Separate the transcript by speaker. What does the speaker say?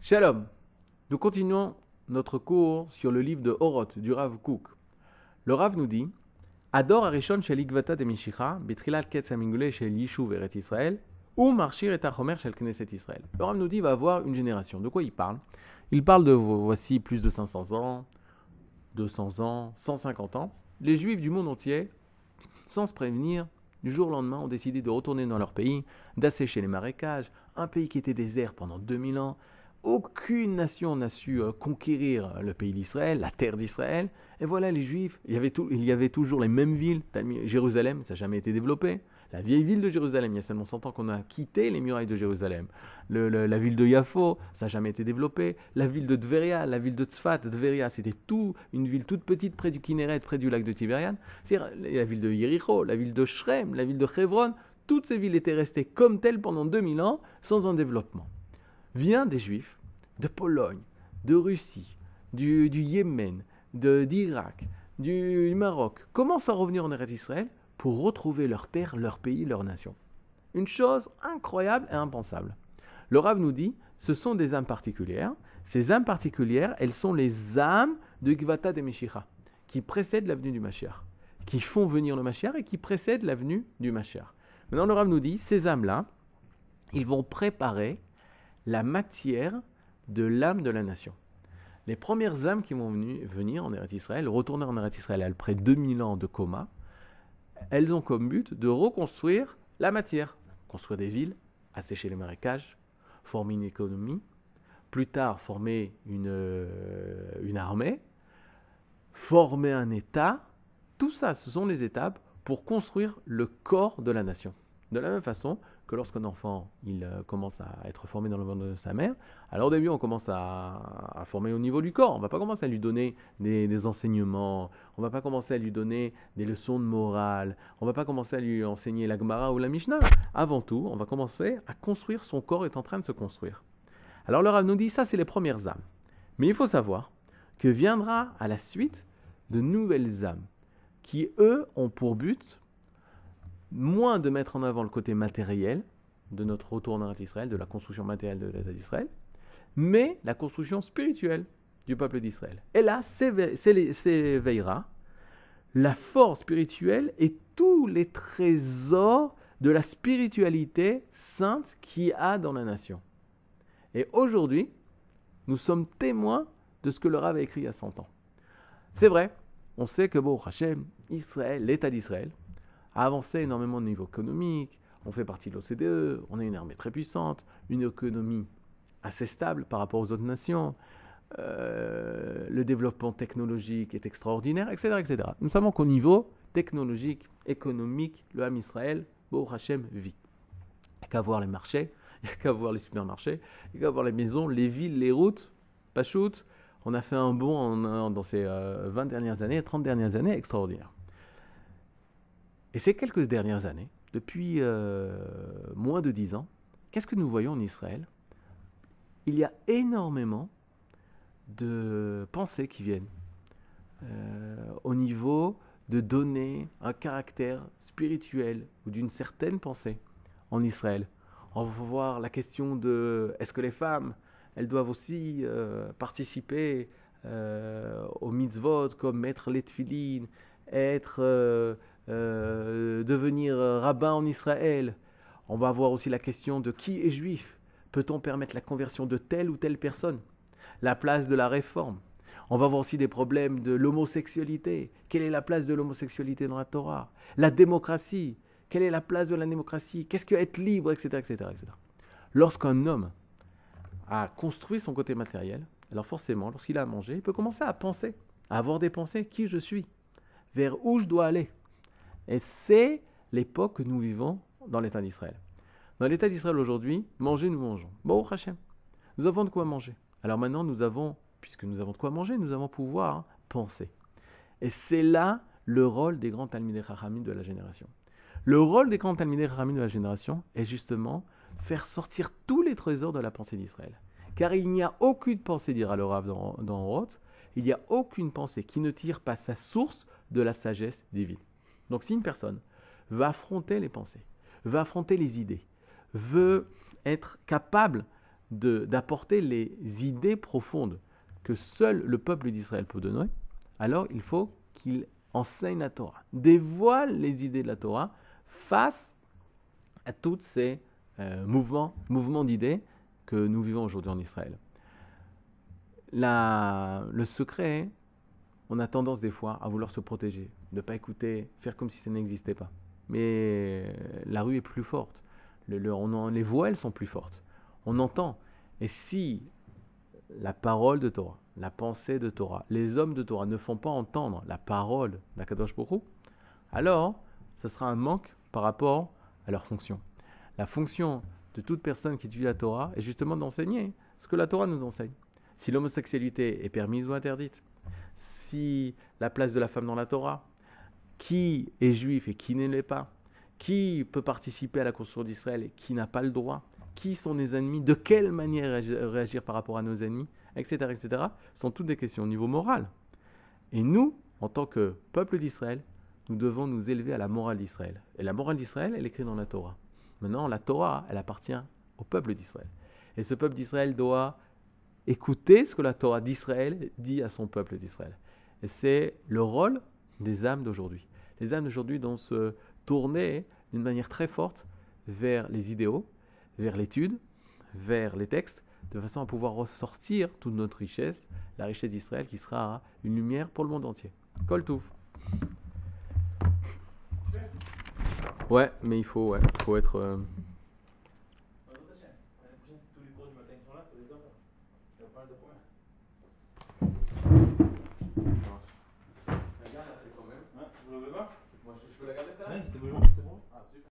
Speaker 1: Shalom, nous continuons notre cours sur le livre de Oroth du Rav Kook. Le Rav nous dit Ador Arishon shel Ikvata de Mishicha, Betrilat Ketz Amingule shel Yishuv Eret Israël, ou Marshir et Achomer shel Knesset Israël. Le Rav nous dit il va avoir une génération. De quoi il parle? Il parle de voici plus de 500 ans, 200 ans, 150 ans. Les Juifs du monde entier, sans se prévenir, du jour au lendemain, ont décidé de retourner dans leur pays, d'assécher les marécages, un pays qui était désert pendant 2000 ans. Aucune nation n'a su conquérir le pays d'Israël, la terre d'Israël. Et voilà les Juifs, il y avait toujours les mêmes villes. Jérusalem, ça n'a jamais été développé. La vieille ville de Jérusalem, il y a seulement 100 ans qu'on a quitté les murailles de Jérusalem. La ville de Yafo, ça n'a jamais été développé. La ville de Tveria, la ville de Tzfat, Tveria, c'était une ville toute petite près du Kinneret, près du lac de Tibériade. C'est-à-dire la ville de Yericho, la ville de Shrem, la ville de Hebron. Toutes ces villes étaient restées comme telles pendant 2000 ans, sans un développement. Vient des Juifs de Pologne, de Russie, du Yémen, d'Irak, du Maroc, commencent à revenir en Eretz Israël pour retrouver leur terre, leur pays, leur nation. Une chose incroyable et impensable. Le Rav nous dit, ce sont des âmes particulières. Ces âmes particulières, elles sont les âmes de Gvata de Meshicha, qui précèdent la venue du Mashiach, qui font venir le Mashiach et qui précèdent la venue du Mashiach. Maintenant, le Rav nous dit, ces âmes-là, ils vont préparer la matière de l'âme de la nation. Les premières âmes qui vont venir en Eretz Israël, retourner en Eretz Israël après 2000 ans de coma, elles ont comme but de reconstruire la matière, construire des villes, assécher les marécages, former une économie, plus tard former une armée, former un État. Tout ça, ce sont les étapes pour construire le corps de la nation. De la même façon que lorsqu'un enfant commence à être formé dans le ventre de sa mère, alors au début on commence à former au niveau du corps. On ne va pas commencer à lui donner des enseignements, on ne va pas commencer à lui donner des leçons de morale, on ne va pas commencer à lui enseigner la Gemara ou la Mishnah. Avant tout, on va commencer à construire, son corps est en train de se construire. Alors le Rav nous dit, ça c'est les premières âmes. Mais il faut savoir que viendra à la suite de nouvelles âmes qui, eux, ont pour but moins de mettre en avant le côté matériel de notre retour en Eretz Israël, de la construction matérielle de l'État d'Israël, mais la construction spirituelle du peuple d'Israël. Et là, s'éveillera la force spirituelle et tous les trésors de la spiritualité sainte qu'il y a dans la nation. Et aujourd'hui, nous sommes témoins de ce que le Rav a écrit il y a 100 ans. C'est vrai, on sait que Hashem, Israël, l'État d'Israël, a avancé énormément au niveau économique, on fait partie de l'OCDE, on a une armée très puissante, une économie assez stable par rapport aux autres nations, le développement technologique est extraordinaire, etc., etc. Nous savons qu'au niveau technologique, économique, le Ham Israël, Baruch Hashem, vit. Il n'y a qu'à voir les marchés, il n'y a qu'à voir les supermarchés, il n'y a qu'à voir les maisons, les villes, les routes, Pachout. On a fait un bond dans ces 20 dernières années, 30 dernières années, extraordinaire. Et ces quelques dernières années, depuis moins de 10 ans, qu'est-ce que nous voyons en Israël? Il y a énormément de pensées qui viennent au niveau de donner un caractère spirituel ou d'une certaine pensée en Israël. On va voir la question de est-ce que les femmes, elles doivent aussi participer aux mitzvot comme mettre les tefilines, devenir rabbin en Israël. On va voir aussi la question de qui est juif. Peut-on permettre la conversion de telle ou telle personne? La place de la réforme. On va voir aussi des problèmes de l'homosexualité. Quelle est la place de l'homosexualité dans la Torah? La démocratie. Quelle est la place de la démocratie? Qu'est-ce que être libre, etc., etc., etc. Lorsqu'un homme a construit son côté matériel, alors forcément, lorsqu'il a à manger, il peut commencer à penser, à avoir des pensées, qui je suis, vers où je dois aller. Et c'est l'époque que nous vivons dans l'État d'Israël. Dans l'État d'Israël aujourd'hui, manger, nous mangeons. Baruch Hashem. Nous avons de quoi manger. Alors maintenant, puisque nous avons de quoi manger, nous allons pouvoir penser. Et c'est là le rôle des grands Talmidei Chachamim de la génération. Le rôle des grands Talmidei Chachamim de la génération est justement faire sortir tous les trésors de la pensée d'Israël. Car il n'y a aucune pensée, dira le Rav dans Oroth, il n'y a aucune pensée qui ne tire pas sa source de la sagesse divine. Donc si une personne veut affronter les pensées, veut affronter les idées, veut être capable d'apporter les idées profondes que seul le peuple d'Israël peut donner, alors il faut qu'il enseigne la Torah, dévoile les idées de la Torah face à tous ces mouvements d'idées que nous vivons aujourd'hui en Israël. Le secret, on a tendance des fois à vouloir se protéger, ne pas écouter, faire comme si ça n'existait pas. Mais la rue est plus forte, les voix elles sont plus fortes, on entend. Et si la parole de Torah, la pensée de Torah, les hommes de Torah ne font pas entendre la parole d'Akadosh Baruch Hu, alors ce sera un manque par rapport à leur fonction. La fonction de toute personne qui étudie la Torah est justement d'enseigner ce que la Torah nous enseigne. Si l'homosexualité est permise ou interdite, si la place de la femme dans la Torah, qui est juif et qui ne l'est pas, qui peut participer à la construction d'Israël et qui n'a pas le droit, qui sont nos ennemis, de quelle manière réagir par rapport à nos ennemis, etc., etc., sont toutes des questions au niveau moral. Et nous, en tant que peuple d'Israël, nous devons nous élever à la morale d'Israël. Et la morale d'Israël, elle est écrite dans la Torah. Maintenant, la Torah, elle appartient au peuple d'Israël. Et ce peuple d'Israël doit écouter ce que la Torah d'Israël dit à son peuple d'Israël. Et c'est le rôle des âmes d'aujourd'hui. Les âmes d'aujourd'hui doivent se tourner d'une manière très forte vers les idéaux, vers l'étude, vers les textes, de façon à pouvoir ressortir toute notre richesse, la richesse d'Israël qui sera une lumière pour le monde entier. Kol Touf. Ouais, mais il faut être...
Speaker 2: L'année prochaine, si tous les cours du matin sont là, c'est des enfants. Il y a pas mal de problèmes.
Speaker 1: La garde, elle fait quand même.
Speaker 2: Ouais, vous l'avez pas?
Speaker 1: Moi, je peux la garder ça?
Speaker 2: Ouais, c'était beau.